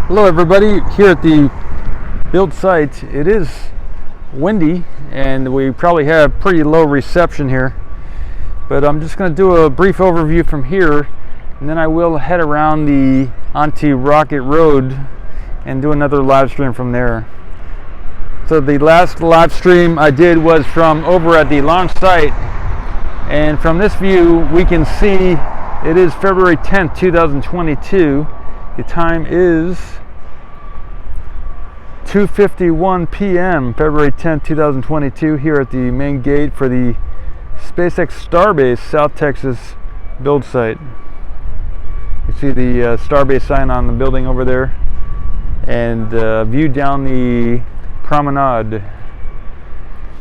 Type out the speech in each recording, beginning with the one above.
Hello everybody, here at the build site. It is windy and we probably have pretty low reception here, but I'm just going to do a brief overview from here, and then I will head around onto Rocket Road and do another live stream from there. So the last live stream I did was from over at the launch site, and from this view we can see it is February 10th 2022. The time is 2:51 p.m. February 10th 2022 here at the main gate for the SpaceX Starbase South Texas build site. You see the Starbase sign on the building over there, and view down the promenade.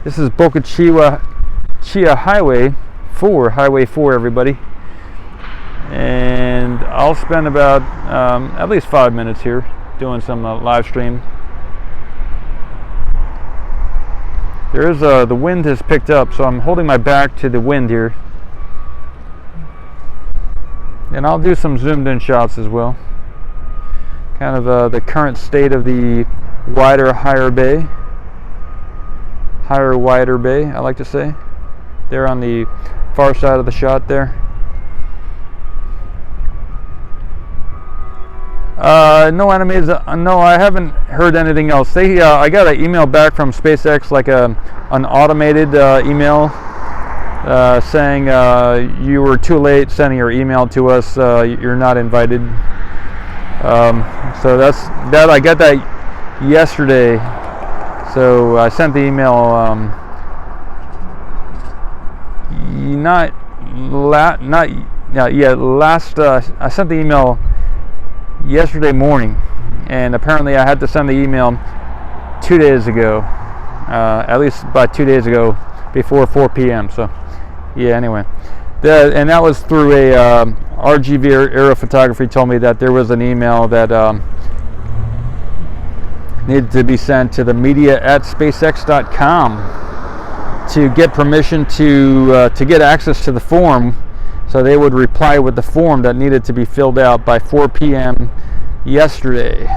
This is Boca Chica Highway 4, everybody. And I'll spend about at least 5 minutes here doing some live stream. There is the wind has picked up, so I'm holding my back to the wind here, and I'll do some zoomed in shots as well. Kind of the current state of the wider wider bay, I like to say. There on the far side of the shot there. No enemies. No, I haven't heard anything else. I got an email back from SpaceX, like an automated email saying you were too late sending your email to us. You're not invited. So that I got that yesterday. So I sent the email. I sent the email yesterday morning, and apparently I had to send the email 2 days ago, at least by 2 days ago, before 4 p.m. So yeah, anyway, and that was through a RGV Aero Photography told me that there was an email that needed to be sent to the media@spacex.com to get permission to get access to the form. So they would reply with the form that needed to be filled out by 4 p.m. yesterday,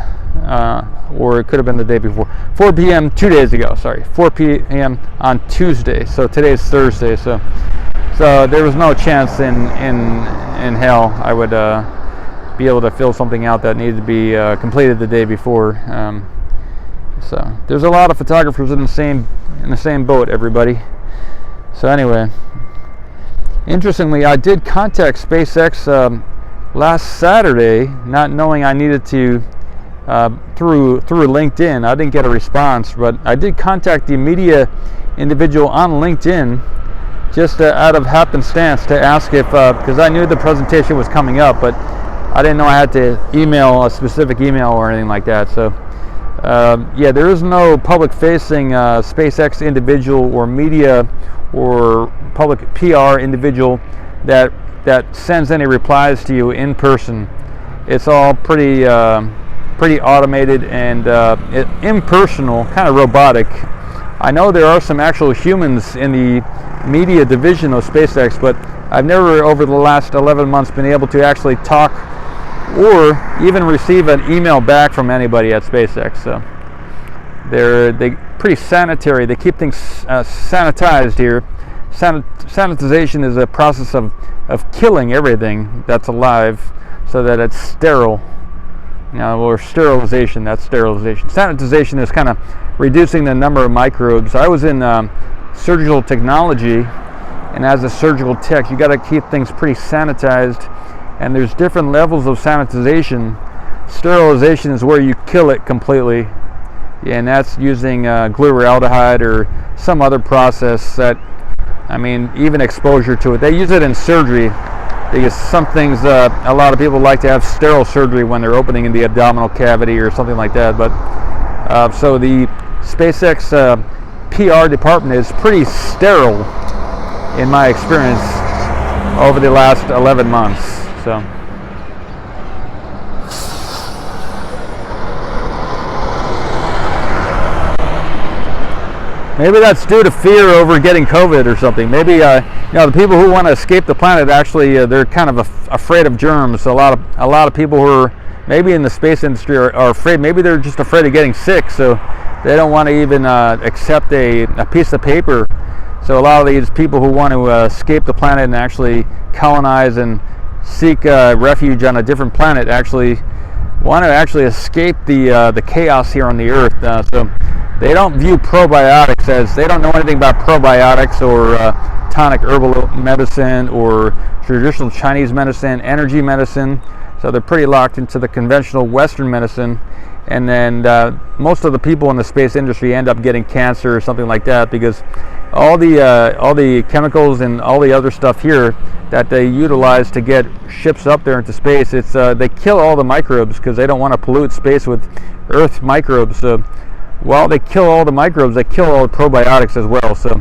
or it could have been the day before. 4 p.m. 2 days ago. Sorry, 4 p.m. on Tuesday. So today's Thursday. So there was no chance in hell I would be able to fill something out that needed to be completed the day before. So there's a lot of photographers in the same boat, everybody. So anyway. Interestingly, I did contact SpaceX last Saturday, not knowing I needed to through LinkedIn. I didn't get a response, but I did contact the media individual on LinkedIn just out of happenstance to ask if, because I knew the presentation was coming up, but I didn't know I had to email a specific email or anything like that. So yeah, there is no public-facing SpaceX individual or media or public PR individual that sends any replies to you in person. It's all pretty automated and impersonal, kind of robotic. I know there are some actual humans in the media division of SpaceX, but I've never over the last 11 months been able to actually talk or even receive an email back from anybody at SpaceX. So they're pretty sanitary. They keep things sanitized here. Sanitization is a process of killing everything that's alive so that it's sterile. Or sterilization, that's sterilization. Sanitization is kind of reducing the number of microbes. I was in surgical technology, and as a surgical tech, you got to keep things pretty sanitized, and there's different levels of sanitization. Sterilization is where you kill it completely, and that's using glutaraldehyde or some other process that, I mean, even exposure to it. They use it in surgery because some things, a lot of people like to have sterile surgery when they're opening in the abdominal cavity or something like that. But so the SpaceX PR department is pretty sterile in my experience over the last 11 months. So. Maybe that's due to fear over getting COVID or something. Maybe the people who want to escape the planet actually they're kind of afraid of germs. A lot of people who are maybe in the space industry are afraid. Maybe they're just afraid of getting sick, so they don't want to even accept a piece of paper. So a lot of these people who want to escape the planet and actually colonize and seek refuge on a different planet actually want to actually escape the chaos here on the Earth. So they don't view probiotics as, they don't know anything about probiotics or tonic herbal medicine or traditional Chinese medicine, energy medicine. So they're pretty locked into the conventional Western medicine. And then most of the people in the space industry end up getting cancer or something like that, because all the chemicals and all the other stuff here that they utilize to get ships up there into space, it's they kill all the microbes because they don't want to pollute space with Earth microbes. So while they kill all the microbes, they kill all the probiotics as well. So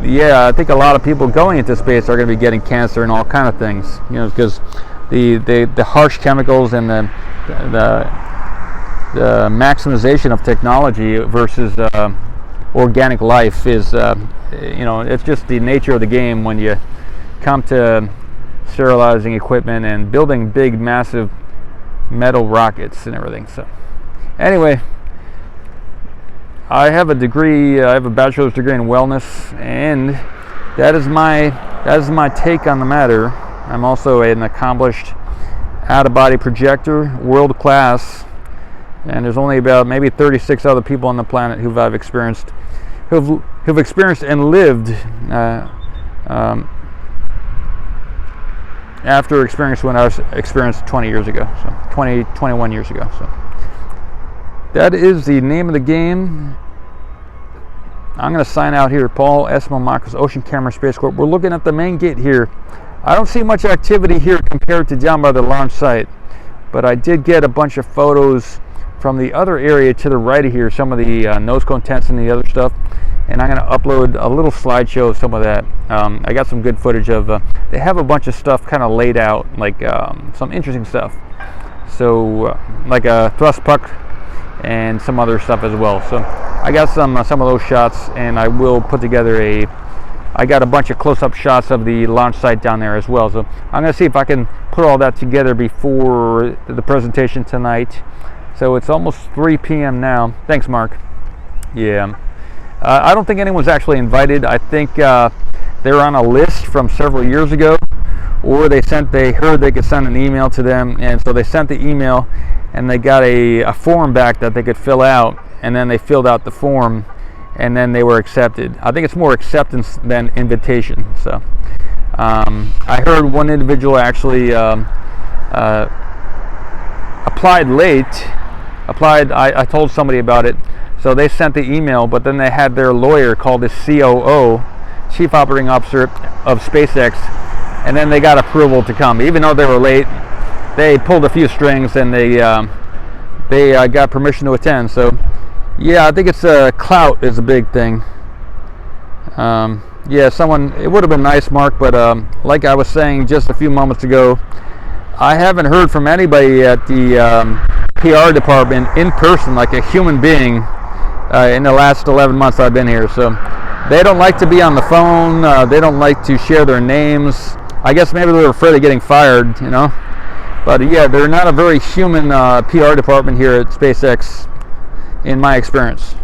yeah, I think a lot of people going into space are going to be getting cancer and all kind of things, you know, because the harsh chemicals and the maximization of technology versus organic life is, you know, it's just the nature of the game when you come to sterilizing equipment and building big, massive metal rockets and everything. So anyway, I have a degree, I have a bachelor's degree in wellness, and that is my take on the matter. I'm also an accomplished out-of-body projector, world class, and there's only about maybe 36 other people on the planet who've experienced and lived after experience when I was experienced 20 years ago, so 21 years ago. So that is the name of the game. I'm going to sign out here. Paul Eskimo Marcos, Ocean Camera Space Corp. We're looking at the main gate here. I don't see much activity here compared to down by the launch site, but I did get a bunch of photos from the other area to the right of here, some of the nose cone tents and the other stuff, and I'm going to upload a little slideshow of some of that. I got some good footage of, they have a bunch of stuff kind of laid out, like some interesting stuff. So like a thrust puck and some other stuff as well. So I got some of those shots, and I will put together I got a bunch of close-up shots of the launch site down there as well. So I'm going to see if I can put all that together before the presentation tonight. So it's almost 3 p.m. now. Thanks, Mark. Yeah. I don't think anyone's actually invited. I think they're on a list from several years ago, or they heard they could send an email to them, and so they sent the email, and they got a form back that they could fill out, and then they filled out the form, and then they were accepted. I think it's more acceptance than invitation. So I heard one individual actually applied late. I told somebody about it, so they sent the email, but then they had their lawyer called the COO, Chief Operating Officer of SpaceX, and then they got approval to come. Even though they were late, they pulled a few strings, and they got permission to attend. So yeah, I think it's clout is a big thing. Yeah, it would have been nice, Mark, but like I was saying just a few moments ago, I haven't heard from anybody at the PR department in person, like a human being, in the last 11 months I've been here. So they don't like to be on the phone. They don't like to share their names. I guess maybe they're afraid of getting fired, you know. But yeah, they're not a very human PR department here at SpaceX, in my experience.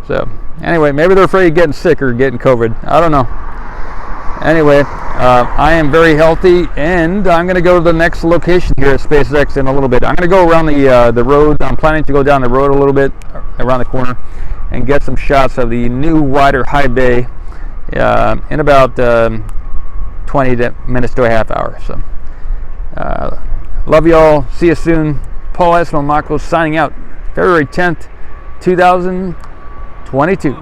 So anyway, maybe they're afraid of getting sick or getting COVID. I don't know. Anyway, I am very healthy, and I'm going to go to the next location here at SpaceX in a little bit. I'm going to go around the road. I'm planning to go down the road a little bit, around the corner, and get some shots of the new, wider high bay in about 20 minutes to a half hour. So, love you all. See you soon. Paul Eskimo Marcos signing out. February 10th, 2022.